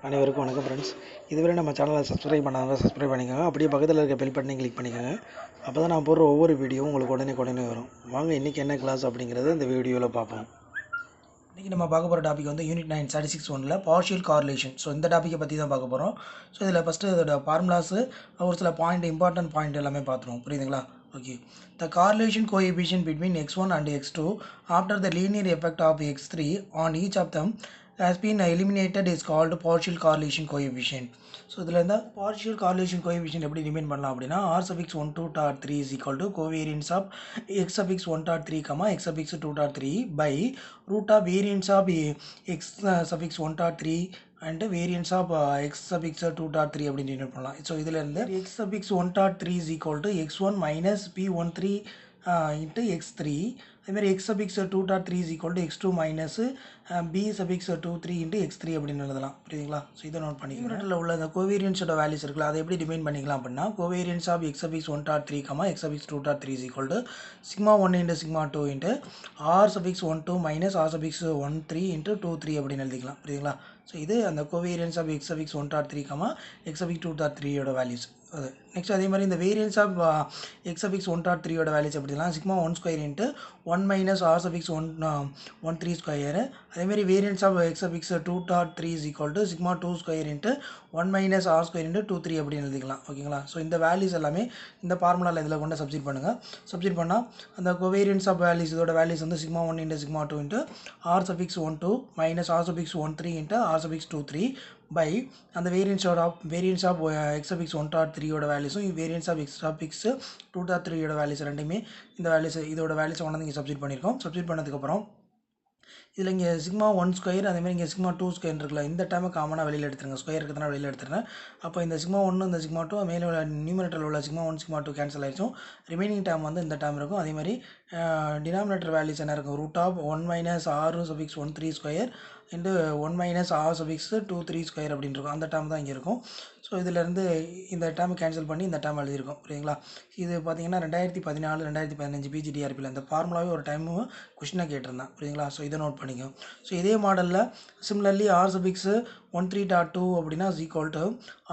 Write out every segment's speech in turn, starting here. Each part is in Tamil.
அனைவருக்கும் வணக்கம் ஃப்ரெண்ட்ஸ். இதுவரை நம்ம சேனலை சப்ஸ்கிரைப் பண்ணாங்க, சப்ஸ்கிரைப் பண்ணிக்கோங்க. அப்படியே பக்கத்தில் இருக்க பெல் பட்டனை கிளிக் பண்ணிக்கோங்க. அப்போ தான் நான் போடுற ஒவ்வொரு வீடியோவும் உங்களுக்கு உடனே வரும். வாங்க இன்றைக்கி என்ன கிளாஸ் அப்படிங்கிறத இந்த வீடியோவில் பார்ப்போம். இன்றைக்கி நம்ம பார்க்க போகிற டாபிக் வந்து unit 9 statistics-1 partial correlation. So இந்த டாப்பிக்கை பற்றி தான் பார்க்க போகிறோம். ஸோ இதில் ஃபஸ்ட்டு இதோட ஃபார்முலாஸு ஒரு சில இம்பார்ட்டன்ட் பாயிண்ட் எல்லாமே பார்த்துருவோம். புரியுதுங்களா? Okay. The correlation coefficient between x1 and x2 after the linear effect of x3 on each of them has been eliminated is called partial correlation coefficient. So இதில் இந்த பார்ஷியல் கார்லேஷன் கோஎஃபிஷியன்ட் எப்படி டிமைன் பண்ணலாம் அப்படின்னா r(1)(2)3 is equal to covariance of x(1)(3, x(2)(3) by root of variance of x(1)(3) and variance of x(2)(3 அப்படின்னு டினோட் பண்ணலாம். ஸோ இதில் இருந்து x(1)(3 is equal to x1 minus p13 into x3. அதேமாதிரி x(2)(3 is equal to x2 minus b(23) into x3 அப்படின்னு எழுதலாம். புரியுதுங்களா? ஸோ இதை நோட் பண்ணிக்கிறேன். உள்ள அந்த கோவேரியன்ஸோட வேல்யூஸ் இருக்குல்ல, அதை எப்படி டிமைன் பண்ணிக்கலாம் அப்படின்னா covariance of x(1)(3, x(2)(3 is equal to σ1 into σ2 into r(12) minus r(13) into 2(3 அப்படின்னு எழுதிக்கலாம். புரியுதுங்களா? ஸோ இது அந்த கோவேரியன்ஸ் ஆஃப் x(1)(3, x(2)(3 யோட வேல்யூஸ். நெக்ஸ்ட் அதே மாதிரி இந்த வேரியன்ஸ் ஆஃப் x(1)(3 யோட வேல்யூஸ் எப்படிலாம் σ1² into 1 minus r(13) ஸ்கொயர். அதேமாதிரி variance of x(2)(3 is equal to σ2² into 1 minus r² into 2(3 அப்படின்னு எழுதிக்கலாம். ஓகேங்களா? ஸோ இந்த வேல்யூஸ் எல்லாமே இந்த ஃபார்முலாவில் இதில் கொண்டு சப்ஸ்டிட் பண்ணுங்கள். சப்ஸ்டிட் பண்ணால் அந்த கோவேரியன்ஸ் ஆஃப் வேல்யூஸ் இதோட வேல்யூஸ் வந்து σ1 into σ2 into r(12) minus r(13) into r(23) by அந்த வேரியன்ஸ் ஆஃப் x(1)(3 யோட வேல்யூஸும் வேரியன்ஸ் ஆஃப் x(2)(3 யோட வேல்யூஸ் ரெண்டுமே இந்த வேல்யூஸ் இதோட வேல்யூஸை கொண்டு வந்து இங்கே சப்ஸ்டிட் பண்ணியிருக்கோம். சப்ஸ்டிட் பண்ணதுக்கப்புறம் இதில் இங்கே σ1² அதேமாதிரி இங்கே σ2² இருக்குல்ல, இந்த டைமை காமனாக வெளியில் எடுத்துருங்க. ஸ்கொயர் இருக்கிறதுனால வெளியில் எடுத்துருங்க. அப்போ இந்த σ1 இந்த σ2 மேலே நியூமரேட்டரில் உள்ள σ1 σ2 கேன்சல் ஆகிடுச்சும். ரிமைனிங் டைம் வந்து இந்த டைம் இருக்கும். அதேமாதிரி டினாமினேட்டர் வேல்யூஸ் என்ன இருக்கும்? Root of 1 minus r(13) into 1 minus r(23) அப்படின்னு இருக்கும். அந்த டேர்ம் தான் இங்கே இருக்கும். ஸோ இதிலேருந்து இந்த டேர்ம் கேன்சல் பண்ணி இந்த டேர்ம் எழுதியிருக்கோம். புரியுங்களா? இது பார்த்தீங்கன்னா 2014 2015 பிஜிடிஆர்பியில் இந்த ஃபார்முலாவே ஒரு டைமு கொஷினாக கேட்டிருந்தேன். புரியுங்களா? ஸோ இதை நோட் பண்ணிக்கோ. ஸோ இதே மாடலில் சிமிலர்லி r(13.2) அப்படின்னா is equal to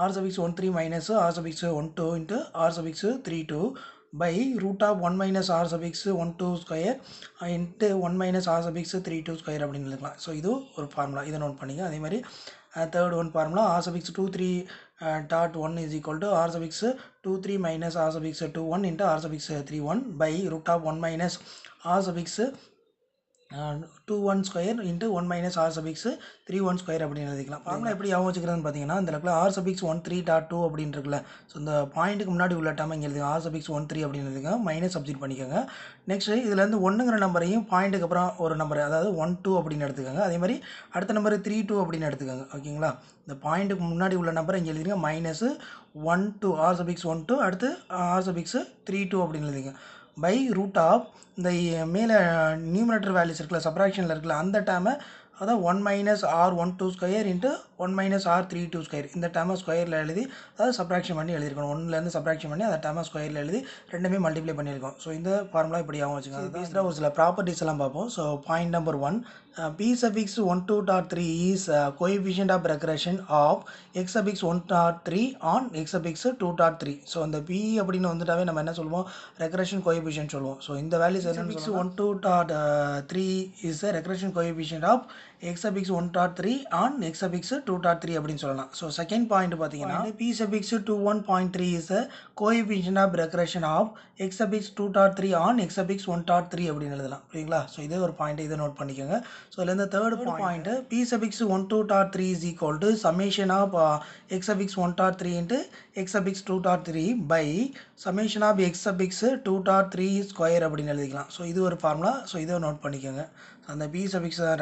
r(13) minus r(12) into r(32) by root of 1 minus r(12) into 1 minus r(32) அப்படின்னு எழுதலாம். ஸோ இது ஒரு ஃபார்முலா, இதை நோட் பண்ணிங்க. அதே மாதிரி third one formula r(23.1) is equal to r(23) minus r(21) into r(31) by root of 1 minus r(21) into 1 minus r(31) அப்படின்னு எழுதிக்கலாம். ஃபார்முலா எப்படி ஞாபகம் வச்சுக்கிறதுன்னு பார்த்தீங்கன்னா இந்த இடத்துல r(13.2) அப்படின்னு இருக்குல்ல, ஸோ இந்த பாயிண்ட்டுக்கு முன்னாடி உள்ள டைம் இங்கே எழுதுங்க. r(13) அப்படின்னு எழுதுங்க, மைனஸ் சப்ஸ்டிட் பண்ணிக்கோங்க. நெக்ஸ்ட்டு இதுலேருந்து 1ங்கிற நம்பரையும் பாயிண்ட்டுக்கு அப்புறம் ஒரு நம்பர், அதாவது 1 2 அப்படின்னு எடுத்துக்கோங்க. அதே மாதிரி அடுத்த நம்பர் 3 2 அப்படின்னு எடுத்துக்கோங்க. ஓகேங்களா? இந்த பாயிண்ட்டுக்கு முன்னாடி உள்ள நம்பரை இங்கே எழுதிங்க, மைனஸ் 1 2 r(12) அடுத்து r(32) அப்படின்னு எழுதிங்க. பை ரூட் ஆஃப் இந்த மேலே நியூமரேட்டர் வேல்யூஸ் இருக்குல்ல, சப்ராக்ஷனில் இருக்குல்ல, அந்த டைமை அதான் 1 minus r(12) into 1 minus r(32) இந்த டைமை ஸ்கொயரில் எழுதி அதாவது சப்ராக்ஷன் பண்ணி எழுதியிருக்கணும். 1லேருந்து சப்ராக்ஷன் பண்ணி அந்த டைமை ஸ்கொயரில் எழுதி ரெண்டுமே மல்டிப்ளை பண்ணியிருக்கோம். ஸோ இந்த ஃபார்முலா இப்படி ஆகும் வச்சுக்கோங்க. பேசிக்காக ஒரு சில ப்ராப்பர்ட்டிஸ் எல்லாம் பார்ப்போம். So point number 1, p(1)(2.3 is coefficient of regression of x(1)(3 on x(2)(3. So அந்த p அப்படின்னு வந்துட்டாவே நம்ம என்ன சொல்லுவோம்? ரெக்ரெஷன் கோஎஃபிஷியன்ட் சொல்லுவோம். ஸோ இந்த values x(1)(2.3 is the regression coefficient of x(1)(3 on x(2)(3 அப்படின்னு சொல்லலாம். ஸோ செகண்ட் பாயிண்ட் பார்த்தீங்கன்னா p(21.3 is the coefficient of regression of x(2)(3 on x(1)(3 அப்படின்னு எழுதலாம். புரியுங்களா? ஸோ இதே ஒரு பாயிண்ட், இதை நோட் பண்ணிக்கோங்க. ஸோ இதுலேருந்து third point p(1)(2.3 is equal to summation of x(1)(3 into x(2)(3 by summation of x(2)(3 square அப்படின்னு எழுதிக்கலாம். ஸோ இது ஒரு ஃபார்முலா. ஸோ இதை நோட் பண்ணிக்கோங்க. அந்த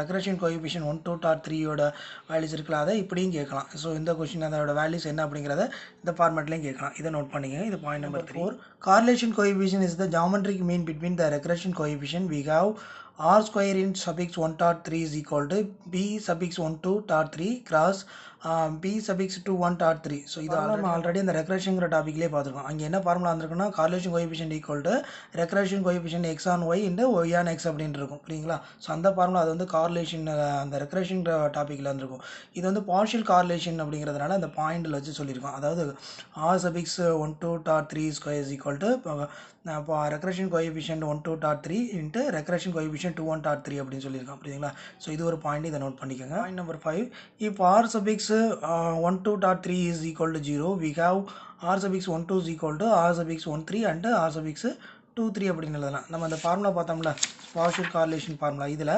ரெக்ரெஷன் கோஎஃபிஷியன்ட் 1 2 3 வேல்யூஸ் இருக்குல்ல, அதை இப்படியும் கேட்கலாம். ஸோ இந்த கொஸ்டின் அதோட வேல்யூஸ் என்ன அப்படிங்கிறத இந்த ஃபார்மேட்லையும் கேட்கலாம். இதை நோட் பண்ணிக்கோங்க. இது point number 4. Correlation coefficient is the geometric mean between the regression coefficient we have r square in suffix 1 dot 3 is equal to b suffix 1 2 dot 3 cross b suffix 2 1 dot 3. So இது நம்ம ஆல்ரெடி அந்த ரெக்ரேஷன்ங்கிற டாப்பிக்லேயே பார்த்துருக்கோம். அங்கே என்ன ஃபார்முலா வந்திருக்குன்னா correlation coefficient equal to regression coefficient X on Y into Y on X அப்படின்னு இருக்கும் புரியுங்களா. ஸோ அந்த ஃபார்முலா அது வந்து கார்லேஷன் அந்த ரெக்ரேஷன் டாப்பிக்கில் இருந்திருக்கும். இது வந்து பார்ஷியல் கார்லேஷன் அப்படிங்கிறதுனால அந்த பாயிண்டில் வச்சு சொல்லியிருக்கோம். அதாவது r suffix 1 2 dot 3 square is equal to regression coefficient 1 2 dot 3 into regression coefficient 2 1 dot 3 அப்படின்னு சொல்லியிருக்கோம் புரியுங்களா. ஸோ இது ஒரு பாயிண்ட், இதை நோட் பண்ணிக்கோங்க. Point number 5, if r suffix 1 2 dot 3 is equal to 0, we have r suffix 1 2 is equal to r suffix 1 3 and r suffix 2 3 அப்படின்னு எழுதலாம். நம்ம அந்த ஃபார்முலா பார்த்தோம்ல பார்ஷியல் கார்லேஷன் ஃபார்முலா, இதில்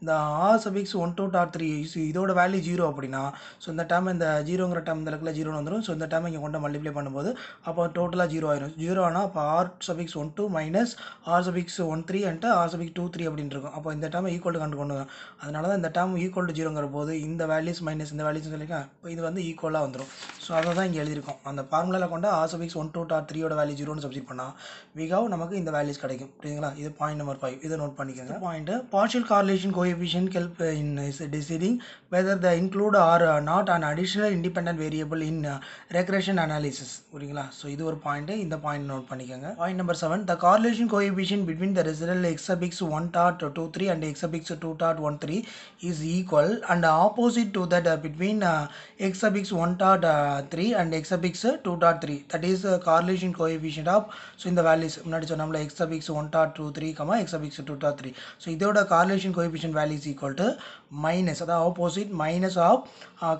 இந்த r suffix 1 2 dot 3 இதோட வேல்யூ 0 அப்படின்னா ஸோ இந்த டேம் இந்த ஜீரோங்கிற டேம் இந்த இடத்துல 0 வந்துடும். ஸோ இந்த டேம் இங்கே கொண்டு மல்டிப்ளை பண்ணும்போது அப்போ டோட்டலாக 0 ஆயிரும். 0 ஆனால் அப்போ r suffix 1 2 minus r suffix 1 3 and r suffix 2 3 அப்படின்னு இருக்கும். அப்போ இந்த டேம் ஈக்குவல் டு கொண்டு வரும். அதனால தான் இந்த டேம் ஈக்குவல் டு 0ங்கிற போது இந்த வேல்யூஸ் மைனஸ் இந்த வேல்யூஸ் சொல்லியிருக்கேன், இப்போ இது வந்து ஈக்குவலாக வந்துடும். ஸோ அதை தான் இங்கே எழுதியிருக்கோம். அந்த ஃபார்முலாவில் கொண்டு r suffix 1 2 dot 3 value 0ன்னு substitute பண்ணால் விகாவ் நமக்கு இந்த வேல்யூஸ் கிடைக்கும் புரியுங்களா. இது பாயிண்ட் நம்பர் 5, இதை நோட் பண்ணிக்கோங்க. Point partial correlation coefficient help in deciding whether they include or not an additional independent variable in regression analysis புரியுங்களா. ஸோ இது ஒரு பாயிண்ட், இந்த பாயிண்ட் நோட் பண்ணிக்கோங்க. Point number 7, the correlation coefficient between the result x suffix 1 dot 2 3 and x suffix 2 dot 1 3 is equal and opposite to that between x suffix 1 dot 3 and x suffix 2 dot 3, that is correlation coefficient of, so இந்த வேல்யூஸ் முன்னாடி சொன்னோம்ல x suffix 1 dot 2 3 x suffix 2 dot 3, so இதோட correlation coefficient value is equal to minus, அதாவது opposite minus of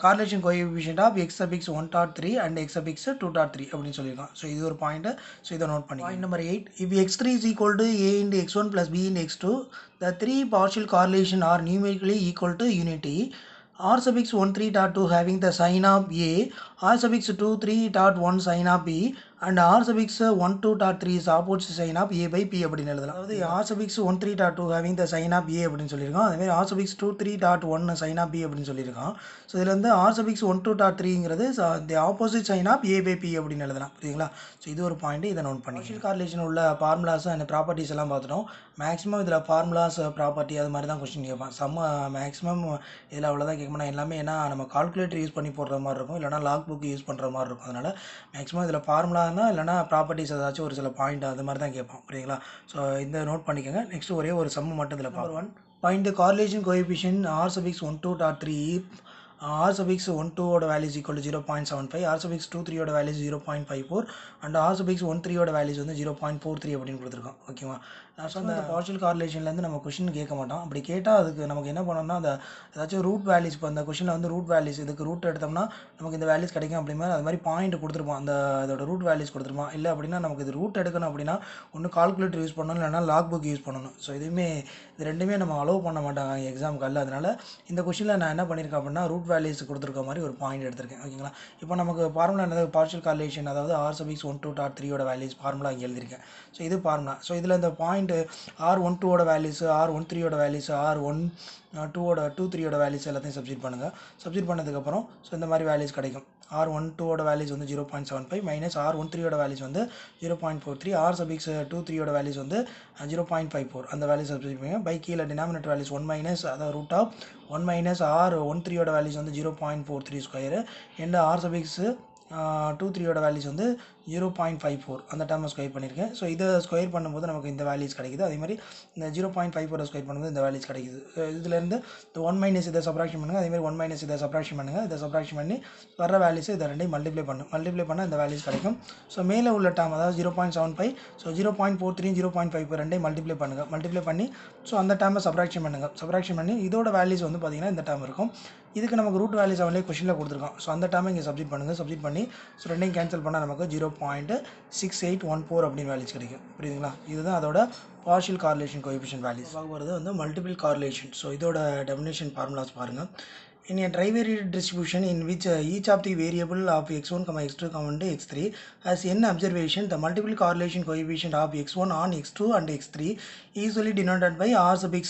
correlation coefficient of x suffix 1 dot 3 and x suffix 2 dot 3 அப்படின்னு சொல்லியிருக்கோம். ஸோ இது ஒரு பாயிண்ட், ஸோ இதை நோட் பண்ணி. Point number 8, if x3 is equal to a into x1 plus b into x2, the three partial correlation are numerically equal to unity. r suffix 1 3 dot 2 having the sign of a, r suffix 2 3 dot 1 sign of b and r suffix 1 2 dot 3 is opposite sign of a by p அப்படின்னு எழுதலாம். அதாவது r suffix 1 3 dot 2 having the sign of a அப்படின்னு சொல்லியிருக்கோம். அதேமாதிரி r suffix 2 3 dot 1 sign of b அப்படின்னு சொல்லியிருக்கோம். ஸோ இதில் வந்து r suffix 1 2 dot 3ங்கிறது the opposite sign of a by p அப்படின்னு எழுதலாம் புரியுங்களா. ஸோ இது ஒரு பாயிண்ட், இதை நோட் பண்ணி. பார்ஷியல் கார்லேஷன் உள்ள ஃபார்முலாஸ் அண்ட் ப்ராப்பர்ட்டிஸ் எல்லாம் பார்த்துட்டோம். மேக்ஸிமம் இதில் ஃபார்முலாஸ் ப்ராப்பர்ட்டி அது மாதிரி தான் கொஸ்டின் கேட்பான். மேக்ஸிமம் இதில் அவ்வளோதான் கேட்கணும். எல்லாமே ஏன்னா நம்ம கால்குலேட்டர் யூஸ் பண்ணி போடுற மாதிரி இருக்கும், இல்லைனா லாக் புக் யூஸ் பண்ணுற மாதிரி இருக்கும். அதனால் மேக்ஸிமம் இதில் ஃபார்முலா தான், இல்லைனா ப்ராப்பர்ட்டிஸ் ஏதாச்சும் ஒரு சில பாயிண்ட் அது மாதிரி தான் கேட்பான் புரியுங்களா. ஸோ இந்த நோட் பண்ணிக்கோங்க. நெக்ஸ்ட் ஒரே ஒரு சம்மு மட்டும் இதில் பார்ப்போம். 1, find the correlation coefficient r suffix 1 2 dot 3 r suffix 1 2 ஓட values equal to 0.75, r suffix 2 3 ஓட வேல்யூஸ் 0.54 அண்ட் r suffix 1 3 ஓட வேல்யூஸ் வந்து 0.43 அப்படின்னு கொடுத்துருக்கோம் ஓகேவா. ஸோ அந்த பார்ஷியல் கார்லேஷன்லேருந்து நம்ம கொஷின் கேட்க மாட்டோம். அப்படி கேட்டால் அதுக்கு நமக்கு என்ன பண்ணோம்னா அந்த ஏதாச்சும் ரூட் வேல்யூஸ், இப்போ அந்த கொஷினில் வந்து ரூட் வேல்யூஸ் இதுக்கு ரூட் எடுத்தோம்னா நமக்கு இந்த வேல்யூஸ் கிடைக்கும் அப்படிமா அது மாதிரி பாயிண்ட் கொடுத்துருப்போம், அந்த அதோட ரூட் வேல்யூஸ் கொடுத்துருப்போம். இல்லை அப்படின்னா நமக்கு இது ரூட் எடுக்கணும் அப்படின்னா ஒன்று கால்குலேட்டர் யூஸ் பண்ணணும், இல்லைனா லாக் புக் யூஸ் பண்ணணும். ஸோ இது ரெண்டுமே நம்ம அலோவ் பண்ண மாட்டாங்க எக்ஸாமுக்கு அல்ல. அதனால் இந்த கொஷினில் நான் என்ன பண்ணியிருக்கேன் அப்படின்னா ரூட் வேல்யூஸ் கொடுத்துருக்க மாதிரி ஒரு பாயிண்ட் எடுத்திருக்கேன் ஓகேங்களா. இப்போ நமக்கு ஃபார்முலா என்னது, பார்ஷியல் கார்லேஷன், அதாவது r suffix 1 2 dot 3 ஓட வேல்யூஸ் ஃபார்முலா இங்கே எழுதியிருக்கேன். ஸோ இது ஃபார்முலா. ஸோ இதில் இந்த பாயிண்ட் r1 2 ஓட வேல்யூஸ், r1 3 ஓட வேல்யூஸ், r1 2 ஓட 2 3 ஓட வேல்யூஸ் எல்லாத்தையும் சப்ஸ்டிட் பண்ணுங்கள். சப்ஸ்டிட் பண்ணதுக்கப்புறம் ஸோ இந்த மாதிரி வேல்யூஸ் கிடைக்கும். r1 2 ஓட வேல்யூஸ் வந்து 0.75 மைனஸ் r1 3 ஓட வேல்யூஸ் வந்து 0.43, r suffix 2 3 ஓட வேல்யூஸ் வந்து 0.54 அந்த வேல்யூஸ் சப்ஸ்டிட் பண்ணுங்கள். பை கீழே டினாமினேட்டர் வேல்யூஸ் 1 மைனஸ் அதாவது ரூட் ஆஃப் 1 மைனஸ் r1 3 ஓட வேல்யூஸ் வந்து 0.43 ஸ்கொயரு அண்ட் r suffix 2 3 ஓட வேல்யூஸ் வந்து 0.54 அந்த டேர்மை ஸ்கொயர் பண்ணியிருக்கேன். ஸோ இதை ஸ்கொயர் பண்ணும்போது நமக்கு இந்த வேல்யூஸ் கிடைக்குது. அதே மாதிரி இந்த 0.54 ஸ்கொயர் பண்ணும்போது இந்த வேல்யூஸ் கிடைக்குது. இதுலேருந்து இந்த 1 மைனஸ் இதை சப்ராக்ஷன் பண்ணுங்கள், அதேமாதிரி 1 மைனஸ் இதை சப்ராக்ஷன் பண்ணுங்கள். இதை சப்ராக்ஷன் பண்ணி வர வேல்யூஸ் இதை ரெண்டையும் மல்டிப்ளை பண்ணால் இந்த வேல்யூஸ் கிடைக்கும். ஸோ மேலே உள்ள டேர்ம் அதாவது 0.75, ஸோ 0.43 0.54 ரெண்டையும் மல்டிப்ளை பண்ணி ஸோ அந்த டேர்மை சப்ராக்ஷன் பண்ணி இதோட வேல்யூஸ் வந்து பார்த்திங்கன்னா இந்த டேர்ம் இருக்கும். இதுக்கு நமக்கு ரூட் வேல்யூஸ் அவங்களே கொஷினில் கொடுத்துருக்கோம். ஸோ அந்த டேர்மை இங்கே சப்ஸ்டிட் பண்ணி ஸோ ரெண்டையும் கேன்சல் பண்ணால் நமக்கு 0.6814 அப்படின்னு வேல்யூஸ் கிடைக்கும் புரியுதுங்களா. இதுதான் அதோட பார்ஷியல் கார்லேஷன் கோஎஃபிஷியன்ட் வேல்யூஸ். பார்க்குறது வந்து மல்டிபிள் கார்லேஷன். ஸோ இதோட டெஃபினேஷன் ஃபார்முலாஸ் பாருங்கள். In a trivariate distribution in which each of the variable of x1, x2, x3 has n observation, the multiple correlation coefficient of x1 on x2 and x3 easily denoted by r suffix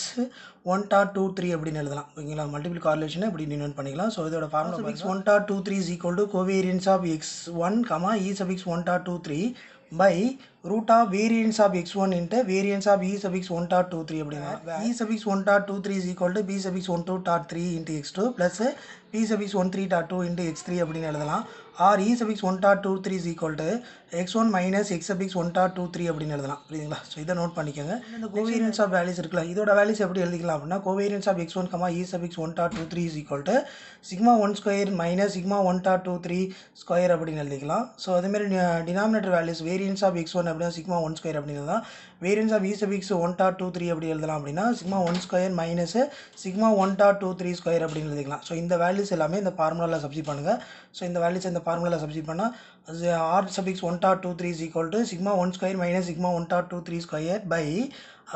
1 dot 2 3 அப்படின்னு எழுதலாம் ஓகேங்களா. மல்டிபிள் கார்லேஷனை இப்படி டினோட் பண்ணிக்கலாம். ஸோ இதோட formula suffix 1 dot 2 3 is equal to covariance of x1, e suffix 1 dot 2 3 by root of variance of x1 into variance of e sub x 1 dot 2 3 அப்படின்னா e sub x 1 dot 2 3 is equal to b sub x 1 2 dot 3 into x2 plus p sub x 1 3 dot 2 into x3 அப்படின்னு எழுதலாம் or e sub x 1 dot 2 3 is equal to x1 minus x sub x 1 dot 2 3 அப்படின்னு எழுதலாம் புரியுதுங்களா ஸோ இதை நோட் பண்ணிக்கோங்க இந்த கோவேரியன்ஸ் ஆஃப் வேல்யூஸ் இருக்குல்ல இதோட வேல்யூஸ் எப்படி எழுதிக்கலாம் அப்படின்னா covariance of x1 e sub x 1 dot 2 3 is equal to sigma 1 square minus sigma 1 dot 2 3 square அப்படின்னு எழுதிக்கலாம் ஸோ அதேமாதிரி denominator values variance of x1 அப்படின்னா sigma 1 square அப்படின்னு தான் variance of e sub x 1 dot 2 3 எப்படி எழுதலாம் அப்படின்னா sigma 1 square minus sigma 1 dot 2 3 square அப்படின்னு எழுதிக்கலாம் ஸோ இந்த வேல்யூஸ் எல்லாமே இந்த ஃபார்முலாவில் சப்ஸ்டிட் பண்ணுங்கள் ஸோ இந்த வேல்யூஸ் இந்த ஃபார்முலாவில் சப்ஸ்டிட் பண்ணால் r sub x 1 dot 2 3 is equal to sigma 1 square minus sigma 1 dot 2 3 square by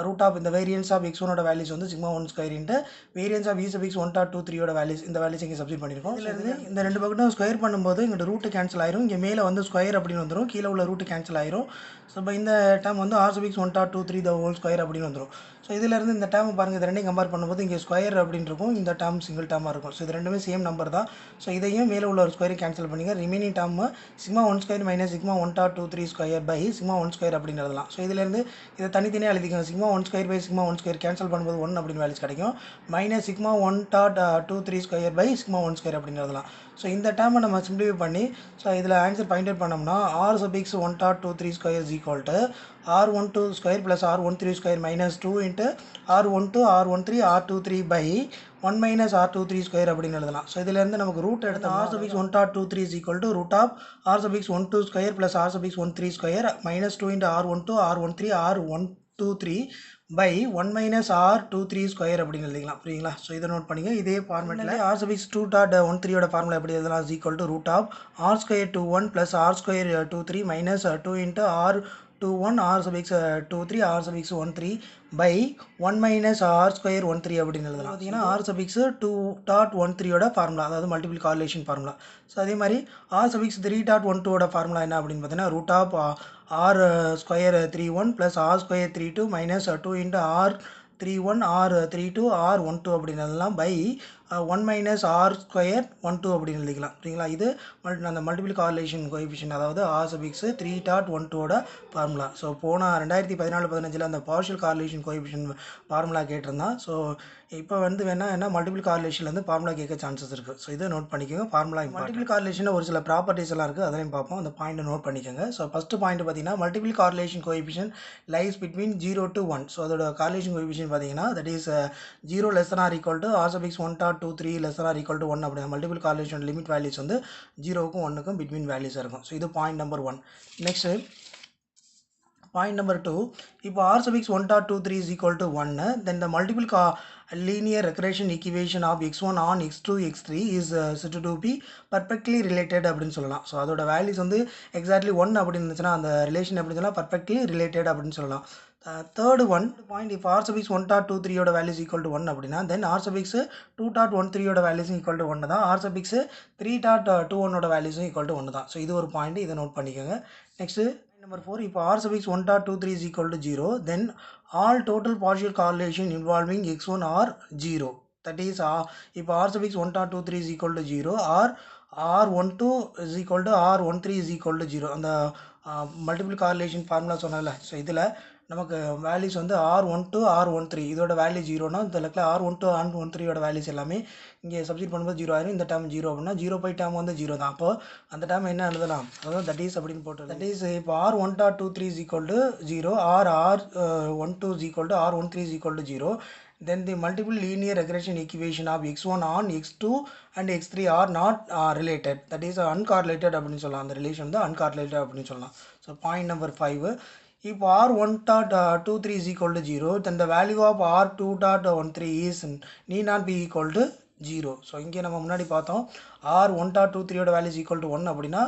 root of இந்த வேரியன்ஸ் ஆஃப் x1 ஓட வேல்யூஸ் வந்து sigma 1 square into variance of e sub x 1 dot 2 3 ஓட வேல்யூஸ் இந்த வேல்யூஸ் இங்கே சப்ஸ்டிட் பண்ணியிருக்கோம் இதில் இருந்து இந்த ரெண்டு பக்கமும் ஸ்கொயர் பண்ணும்போது இங்கே ரூட்டு கேன்சல் ஆயிரும் இங்கே மேலே வந்து ஸ்கொயர் அப்படின்னு வந்துடும் கீழே உள்ள ரூட்டு கேன்சல் ஆயிரும் ஸோ இப்போ இந்த டேர்ம் வந்து r sub x 1 dot 2 3 the whole square அப்படின்னு வந்துடும் ஸோ இதிலேருந்து இந்த டேர்ம் பாருங்கள் இது ரெண்டையும் கம்பேர் பண்ணும்போது இங்கே ஸ்கொயர் அப்படின்னு இருக்கும் இந்த டேர்ம் சிங்கிள் டேர்மாக இருக்கும் ஸோ இது ரெண்டுமே சேம் நம்பர் தான் ஸோ இதையும் மேலே உள்ள ஒரு ஸ்கொயர் கேன்சல் பண்ணிங்க remaining term sigma 1 square minus sigma 1 dot 2 3 square by sigma 1 square அப்படின்னு எழுதலாம் ஸோ இதிலேருந்து இதை தனித்தனியாக எழுதிக்கோங்க sigma 1 square by sigma 1 square cancel பண்ணும்போது 1 அப்படின்னு வேல்யூஸ் கிடைக்கும் minus sigma 1 dot 2 3 square by sigma 1 square அப்படின்னு எழுதலாம் ஸோ இந்த டேர்மை நம்ம சிம்பிளிஃபை பண்ணி ஸோ இதில் ஆன்சர் ஃபைண்ட் அவுட் பண்ணோம்னா r sub x 1 dot 2 3 square is equal to r12 square plus r13 square minus 2 into r12 r13 r23 by 1 minus r23 square அப்படின்னு எழுதலாம் ஸோ இதிலேருந்து நமக்கு ரூட் எடுத்து r sub x 1 dot 2 3 is equal to root of r sub x 12 square plus r sub x 13 square minus 2 into r12 r13 r123 by 1 minus r23 square அப்படின்னு எழுதிக்கலாம் புரியுங்களா ஸோ இதை நோட் பண்ணிங்க இதே ஃபார்மேட்டில் r sub x 2 dot 13 ஓட ஃபார்முலா எப்படி எழுதலாம் is equal to root of r square 21 plus r square 23 minus 2 into r 21 r sub x 23 r sub x 13 by 1 minus r square 13 அப்படின்னு எழுதலாம் பார்த்தீங்கன்னா r sub x 2 dot 13 ஓட ஃபார்முலா அதாவது மல்டிபிள் கார்லேஷன் ஃபார்முலா ஸோ அதே மாதிரி r sub x 3 dot 12 ஓட ஃபார்முலா என்ன அப்படின்னு பார்த்தீங்கன்னா root of r square 31 plus r square 32 minus 2 into r 31 r 32 r 12 அப்படின்னு எழுதலாம் by 1 minus r square 12 அப்படின்னு எழுதிக்கலாம் சரிங்களா இது அந்த மல்டிபிள் கார்லேஷன் கோஎஃபிஷியன்ட் அதாவது r sub x 3 dot 12 ஓட ஃபார்முலா ஸோ போன 2014-15 அந்த பார்ஷியல் கார்லேஷன் கோஎஃபிஷியன்ட் ஃபார்முலா கேட்டிருந்தான் ஸோ இப்போ வந்து வேணா மல்டிபிள் கார்லேஷன்லேருந்து ஃபார்முலா கேட்க சான்சஸ் இருக்குது ஸோ இதை நோட் பண்ணிக்கோங்க ஃபார்முலா மல்டிபிள் கார்லேஷனில் ஒரு சில ப்ராப்பர்ட்டிஸ் எல்லாம் இருக்குது அதையும் பார்ப்போம் அந்த பாயிண்ட்டை நோட் பண்ணிக்கோங்க ஸோ ஃபஸ்ட்டு பாயிண்ட் பார்த்தீங்கன்னா multiple correlation coefficient lies between 0 to 1 so அதோட கார்லேஷன் கோஎஃபிஷியன்ட் பார்த்தீங்கன்னா that is 0 less than or equal to r sub x 1 dot 2 3 less than or equal to 1 அப்படின்னா மல்டிபிள் கார்லேஷன் லிமிட் வேல்யூஸ் வந்து 0க்கும் 1க்கும் பிட்வீன் வேல்யூஸ் இருக்கும் ஸோ இது point number 1 next point number 2 இப்போ r sub x 1 dot 2 3 is equal to 1 then the multiple linear regression equation of x1 on x2 x3 is said to be perfectly related அப்படின்னு சொல்லலாம் ஸோ அதோட வேல்யூஸ் வந்து எக்ஸாக்ட்லி 1 அப்படின்னு இருந்துச்சுன்னா அந்த ரிலேஷன் எப்படி சொல்லலாம் perfectly related அப்படின்னு சொல்லலாம் தேர்டு பாயிண்ட் இப்போ r sub x 1 dot 2 3 ஓட வேல்யூஸ் ஈக்குவல் டு 1 அப்படின்னா தென் r sub x 2 dot 1 3 ஓட வேல்யூஸ் ஈக்குவல் டு 1 தான் r sub x 3 dot 2 1 ஓட வேல்யூஸும் ஈக்குவல் டு 1 தான் ஸோ இது ஒரு பாயிண்ட் இதை நோட் பண்ணிக்கோங்க நெக்ஸ்ட் நம்பர் 4 இப்போ r sub x 1 dot 2 3 is equal to 0 then all total partial correlation involving x1 are 0 that is இப்போ r sub x 1 dot 2 3 is equal to 0 or r12 is equal to r13 is equal to 0 அந்த மல்டிபிள் கார்லேஷன் ஃபார்முலா சொன்னல ஸோ இதில் நமக்கு வேல்யூஸ் வந்து r12 r13 இதோட வேல்யூ 0னா இந்த லெக்கில் r12 r13 ஓட வேல்யூஸ் எல்லாமே இங்கே சப்ஸ்டிட் பண்ணும்போது 0 ஆயிரும் இந்த டேர்ம் 0 அப்படின்னா 0 பை டேர்ம் வந்து 0 தான் அப்போ அந்த டேர்ம் என்ன எழுதலாம் அதாவது தட் இஸ் அப்படின்னு போட்டு தட் இஸ் இப்போ r1 dot 2 3 is equal to 0 r12 is equal to r13 is equal to 0 then the multiple linear regression equation of x1 on x2 and x3 are not related that is uncorrelated அப்படின்னு சொல்லலாம் அந்த ரிலேஷன் வந்து uncorrelated அப்படின்னு சொல்லலாம் so point number 5 if r1 dot 23 is equal to 0 then the value of r2 dot 13 is need not be equal to 0 so இங்கே நம்ம முன்னாடி பார்த்தோம் r1 dot 23 ஓட வேல்யூஸ் ஈக்குவல் டு 1 அப்படின்னா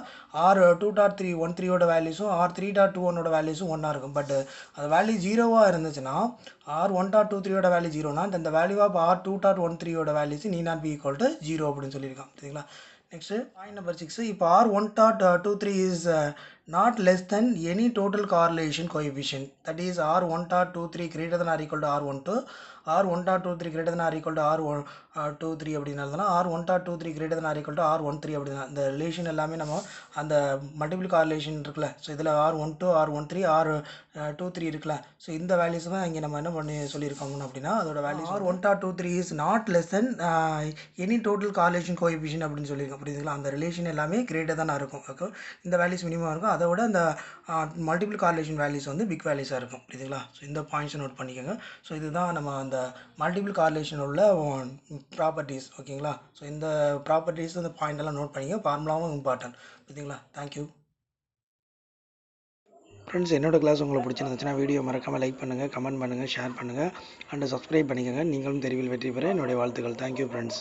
r2 dot 13 ஓட வேல்யூஸும் r3 dot 21 ஓட வேல்யூஸும் 1 இருக்கும் பட் அது வேல்யூ 0வாக இருந்துச்சுன்னா r1 dot 23 ஓட வேல்யூ 0னா the value of r2 dot 13 ஓட values need not be equal to 0 அப்படின்னு சொல்லியிருக்கான் சரிங்களா நெக்ஸ்ட் பாயிண்ட் நம்பர் 6 இப்போ r1 dot 23 is not less than any total correlation coefficient, that is R1 dot 2 3 greater than or equal to R12, R1 dot 2 3 greater than or equal to R1 2 3 அப்படினா R1 dot 2 3 greater than or equal to R13 அப்படினா இந்த ரிலேஷன் எல்லாமே நம்ம அந்த மல்டிபிள் கார்லேஷன் இருக்குல்ல, ஸோ இதில் R12 R13 R23 இருக்குல்ல, ஸோ இந்த வேல்யூஸ் தான் இங்கே நம்ம என்ன பண்ணி சொல்லியிருக்கோம் அப்படின்னா அதோட values R1 dot 2 3 is not less than any total correlation coefficient அப்படின்னு சொல்லியிருக்கோம். புரியுதுங்களா? அந்த ரிலேஷன் எல்லாமே கிரேட்டர் தான் இருக்கும். ஓகே, இந்த வேல்யூஸ் மினிமம் இருக்கும், அதை விட அந்த மல்டிபிள் கார்லேஷன் வேல்யூஸ் வந்து பிக் வேல்யூஸாக இருக்கும். புரியுதுங்களா? ஸோ இந்த பாயிண்ட்ஸை நோட் பண்ணிக்கோங்க. ஸோ இதுதான் நம்ம அந்த மல்டிபிள் கார்லேஷன் உள்ள ப்ராப்பர்ட்டிஸ். ஓகேங்களா? ஸோ இந்த ப்ராப்பர்ட்டிஸ் இந்த பாயிண்ட் எல்லாம் நோட் பண்ணிக்க. ஃபார்முலாவும் இம்பார்ட்டன்ட். புரியுதுங்களா? Thank you friends. என்னோட கிளாஸ் உங்களுக்கு பிடிச்சிருந்துச்சுன்னா வீடியோ மறக்காமல் லைக் பண்ணுங்கள், கமெண்ட் பண்ணுங்கள், ஷேர் பண்ணுங்கள் அண்ட் சப்ஸ்கிரைப் பண்ணிக்கோங்க. நீங்களும் தெரிவில் வெற்றி பெற என்னுடைய வாழ்த்துக்கள். Thank you friends.